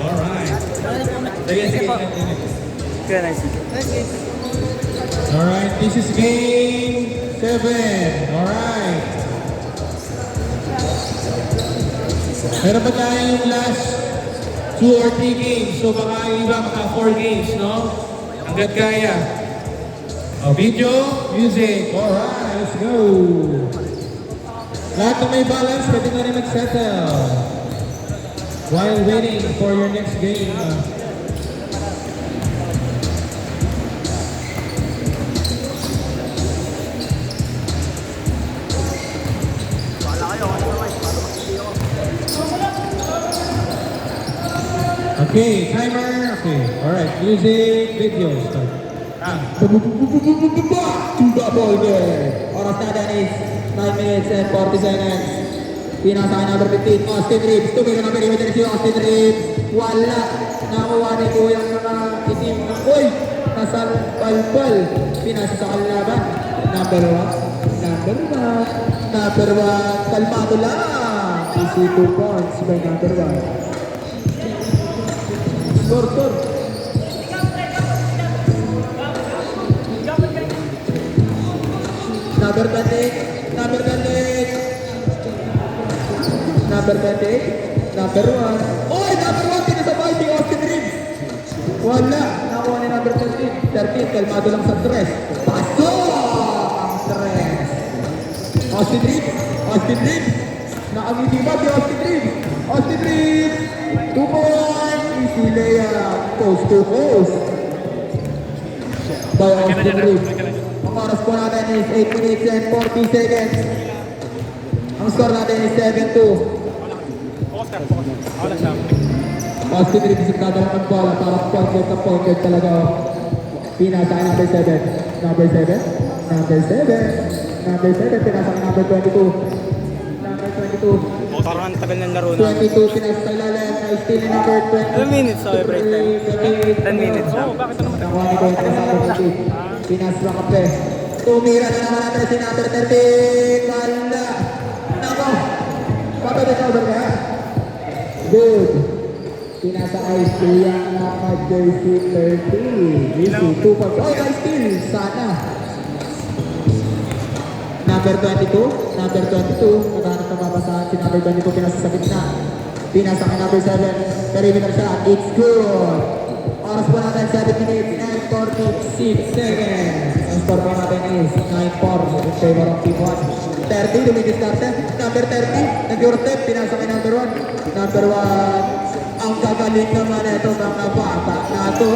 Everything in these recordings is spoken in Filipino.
Alright. Sige, sige. Kaya nice. Alright, this is game 7. Alright. Meron pa tayong last 2 or 3 games. So baka yung iba maka 4 games, no? Hanggat kaya. Video, music. Alright, let's go. Lahat na may balance, pwede na rin mag-settle. While waiting for your next game. Okay, timer. Okay, alright. Music, video, start. To the ball game. Oras natin is 9 minutes and 40 seconds. Pinasa number 15, Austin Reeves. Tumira na perimeter si Austin Reeves. Wala. Nakuha ni Kuya yung mga itim na uy! Nasa palpal. Pinasa sa kalaban. Number 1. Number 1. Number 1. Kalmado lang. Easy 2 points by number 1. Score. Number 28. Number 28. Number 28. Number 1. Oy! Number 1 pinasabay si Austin Reeves. Wala. Nakuha ni number 13. 13. Kalmado lang sa 3. Paso! Ang 3. Austin Reeves. Austin Reeves. Nakangiti ba si Austin Reeves? Austin Reeves. 2 points. Easy layup. Post to post. By Austin Reeves. Ang oras po natin is 8 minutes and 40 seconds. Ang score natin is 7-2. Austin Reeves yung dadalawang ang bola para point guard talaga. Pinasa kay number 7. Number 7. Number 7. Number 7. Pinasa kay number 22. Number 22. Parang ang tagal ng laro na. 22. Pinasa kay Lalan. Ay still number 20. 10 minutes sa break time. 10 minutes lang. Nakuha ni Kuya sa number 20. Pinasa lang kape. Tumira na naman natin si number 13. Wala. Nako. Kapatid over ka. Good. Pinasa kay Kuya na jersey 30. Easy. 2 points. Oh, guys, still. Sana. Number 22. Number 22. Naghanap na babasahan si number 22. Pinasa sa gitna. Pinasa kay number 7. Perimeter shot. It's good. Oras po natin 7 minutes and 46 seconds. Ang score po natin is 9-4 in favor of Team 1. 30, dumidiskarte. Number 30, nag-your-step, pinasa kay number 1. Number 1, ang gagaling naman ito mga bata na ito.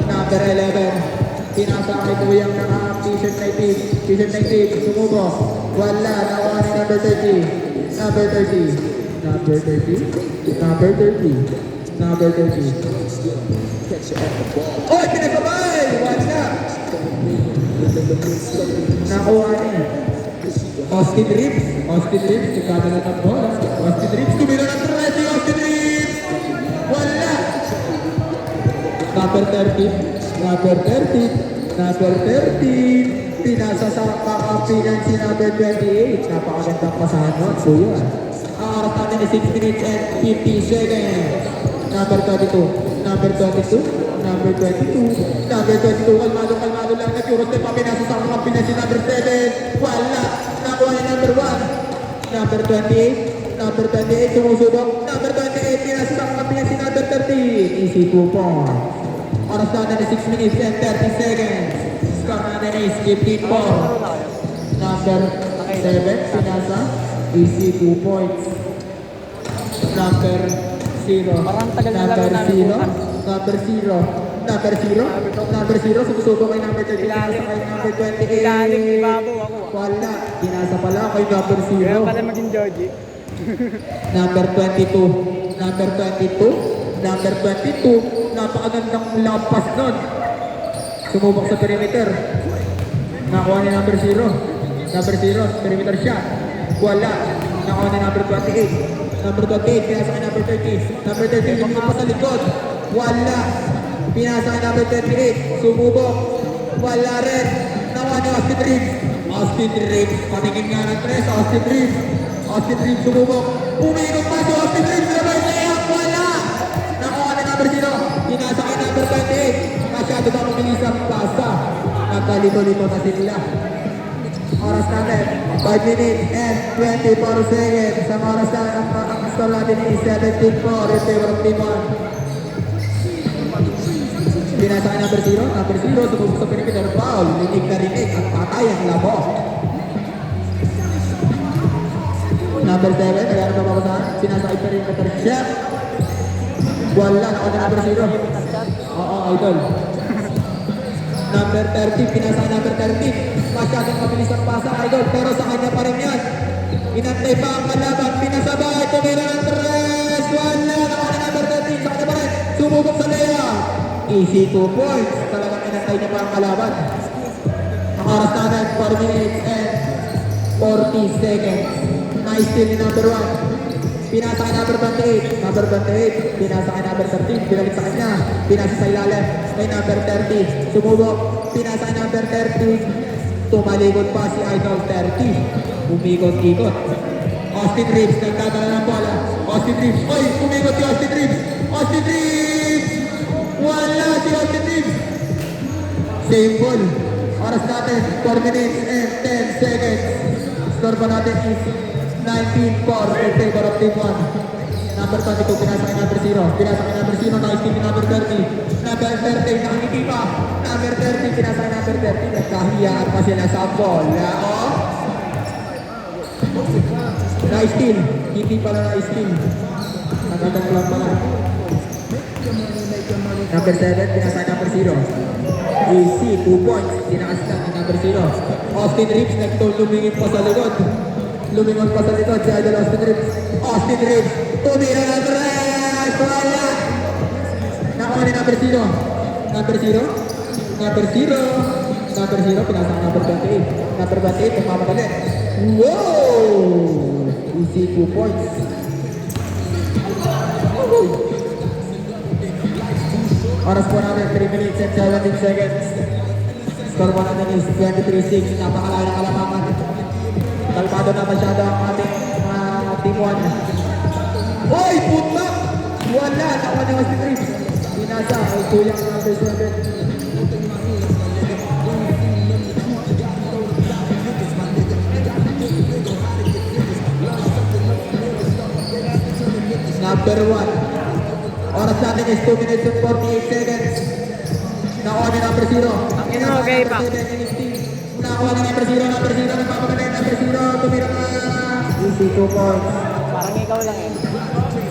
Number 11, pinasa kay Kuyang ng t-shirt 19. T-shirt 19, sumubo. Wala, nakuha ni number 30. Number 30. Number 30. Number 30. Number 30. Oy, pinasabay! Wala! Nakuha ni Austin Reeves. Austin Reeves, nagkada na ng bola. Austin Reeves, tumira ng 3 si Austin Reeves! Wala! Number 13. Number 13. Number 13. Pinasa sa kakampinan si number 28. Napakagandang pasahan nun. So yun. Ang oras natin is 6 minutes and 50 seconds. Number 22. Number 22. Number 22. Number 22. Kalmado lang. Nag-Eurostep pa. Pinasa sa kakampinan si number 7. Wala. Nakuha ni number 1. Number 28. Number 28. Sumusubok. Number 28. Pinasa sa kakampinan si number 13. Easy 2 points. Oras natin is 6 minutes and 30 seconds. Score natin is 15-4. Number 7. Pinasa. Easy 2 points. Number 0. Number 0. Number 0. Number 0. Number 0. Sumusubok kay number 30. Pinasa kay number 28. Ilalim, ibabaw ako. Wala. Pinasa pala kay number 0. Kaya pala maging Georgie. Number 22. Number 22. Number 22. Napakagandang lampas nun. Sumubok sa perimeter. Nakuha ni number 0. Number 0. Perimeter shot. Wala. Nakuha ni number 28. Number 28. Pinasa kay number 30. Number 30. Yung pa sa likod. Wala. Pinasa kay number 38. Sumubok. Wala rin. Nakuha ni Austin Reeves. Austin Reeves. Patingin nga ng 3. Austin Reeves. Austin Reeves sumubok. Umiinom pa si Austin Reeves. Sabay layup. Wala. palito-lito na sila. Oras natin, 5 minutes and 24 seconds. Sa oras na, ang score natin is 17-4 in favor of Team 1. Pinasa kay number 0, sumubok sa perimeter foul. Linig na rinig at patay ang labo. Number 7, nagano pa babasahan. Pinasa kay perimeter shot. Wala, ako na number 0. Oo, idol. Number 30, pinasa kay number 30. Masyadong mabilis ang pasa, idol. Pero sa kanya pa rin yan. Inantay pa ang kalaban. Pinasabay, tumira ng 3. Wala, ako na number 13. Sa kanya pa rin. Sumubok sa Lea. Easy 2 points. Talagang inantay niya pa ang kalaban. Ang oras natin, 4 minutes and 40 seconds. Nice steal ni number 1. Pinasa kay number 28. Number 28. Pinasa kay number 13. Binalik sa kanya. Pinasa sa ilalim. Kay number 30. Sumubok. Pinasa kay number 30. Tumalikod pa si Idol 30. Umikot-ikot. Austin Reeves. Nagdadala ng bola. Austin Reeves. Oy! Umikot si Austin Reeves. Austin Reeves! Wala si Austin Reeves. Same ball. Oras natin. 4 minutes and 10 seconds. Score pa natin is 19-4 in favor of Team 1. Number 22, pinasa kay number 0. Pinasa kay number 0, nice team ni number 30. Number 30, nakangiti pa. Number 30, pinasa kay number 30. Nagkahiyaan pa sila sa bola. Oh. Nice team. Hindi pala nice team. Nagkatang lang pala. Number 7, pinasa kay number 0. Easy, 2 points. Tinakas lang ni number 0. Austin Reeves, nagtulumingin pa sa likod. Lumingon pa sa likod si Idol Austin Reeves. Austin Reeves, tumira ng 3! Wala! Nakuha ni number 0. Number 0. Number 0. Number 0, pinasa ang number 28. Number 28, nagmamadali. Wow! Easy 2 points. Oras po namin, 3 minutes and 17 seconds. Score po natin is 23-6. Napakalala ng kalamangan. Kalmado na masyado ang ating Team 1. Oy! Putla! Wala! Nakuha ni Austin Reeves. Pinasa. Ay tuyang number 7. Number 1. Oras natin is 2 minutes and 48 seconds. Nakuha ni number 0. Ang ino, okay pa. Nakuha ni number 0. Number 0. Nagpapagaling. Number 0. Tumira na. Easy 2 points. Parang ikaw lang eh.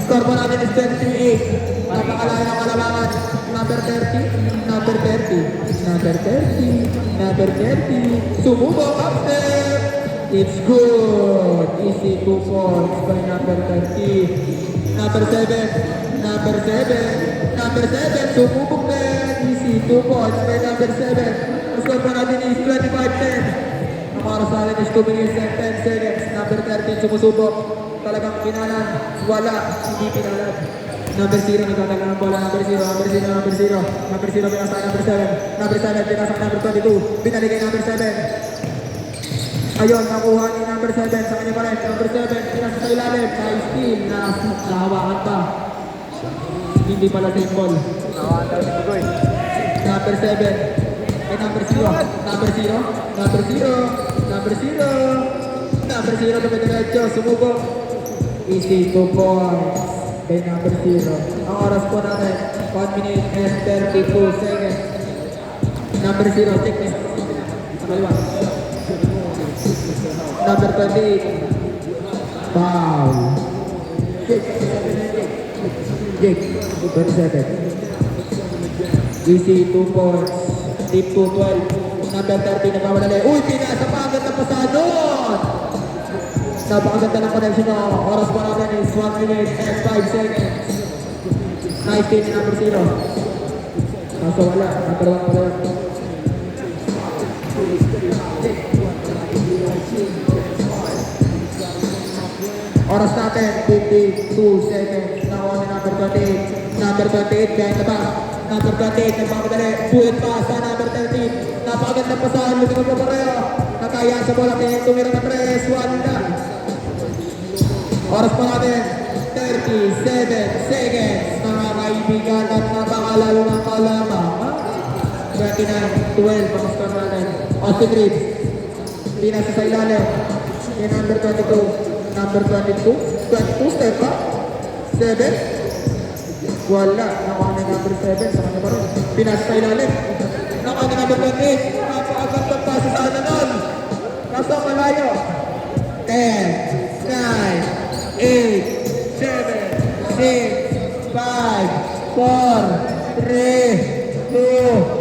Score po natin is 23-8. Napakalaya ng kalamangan. Number 30. Number 30. Number 30. Number 30. Sumubok up step. It's good. Easy 2 points by number 30. Number 7. Number 7. Number 7. Sumubok din. Easy 2 points by number 7. Score po natin is 25-10. Ang oras natin is 2 minutes and 10 seconds. Number 13 sumusubok. Talagang pinalan. Wala. Hindi pinalan. Number 0 nagtatala ng bola. Number 0. Number 0. Number 0. Number 0 pinasa number 7. Number 7 pinasa number 22. Pinali kay number 7. Ayun, nakuha ni number 7 sa kanya pa rin. Number 7 pinasa sa ilalim. Nice steal. Nahawakan pa. Hindi pala same ball. Nawakan daw si Bugoy. Number 7. Ay, number 0. Number 0. Number 0. Number 0. Number 0 na diretso. Sumubok. Easy 2 points. Kay number 0. Ang oras po natin, 1 minute and 32 seconds. Number 0, check me. Sa kaliwa. Number 28. Foul. Jake. Jake. 27. Easy 2 points. Deep 2-12. Number 30 nagmamadali. Uy, pinasa pa agad na pasadon! Napakaganda ng connection na oras pa natin is 1 minute and 5 seconds. Nice team ni number 0. Kaso wala, number 1 pala. Oras natin, 52 seconds. Nakuha ni number 28. Number 28, kaya na ba? Number 28, nagpapadali. Bullet pass sa number 13. Napakaganda pa sa lumingon pa pareho. Nakaya sa bola, tumira na 3. Wala. Oras pa natin, 37 seconds. Mga kaibigan at napakalalo ng kalamangan. 29, 12, ang score natin. Austin Reeves. Pinasa sa ilalim. Yung number 22. Number 22. 22, step back. 7. Wala. Nakuha na yung number 7. Sa kanya pa rin. Pinasa sa ilalim. Nakuha na yung number 28. Napakagandang pasa sa Ananon. Nasa malayo. 10, 9, 8, 7, 6, 5, 4, 3, 2,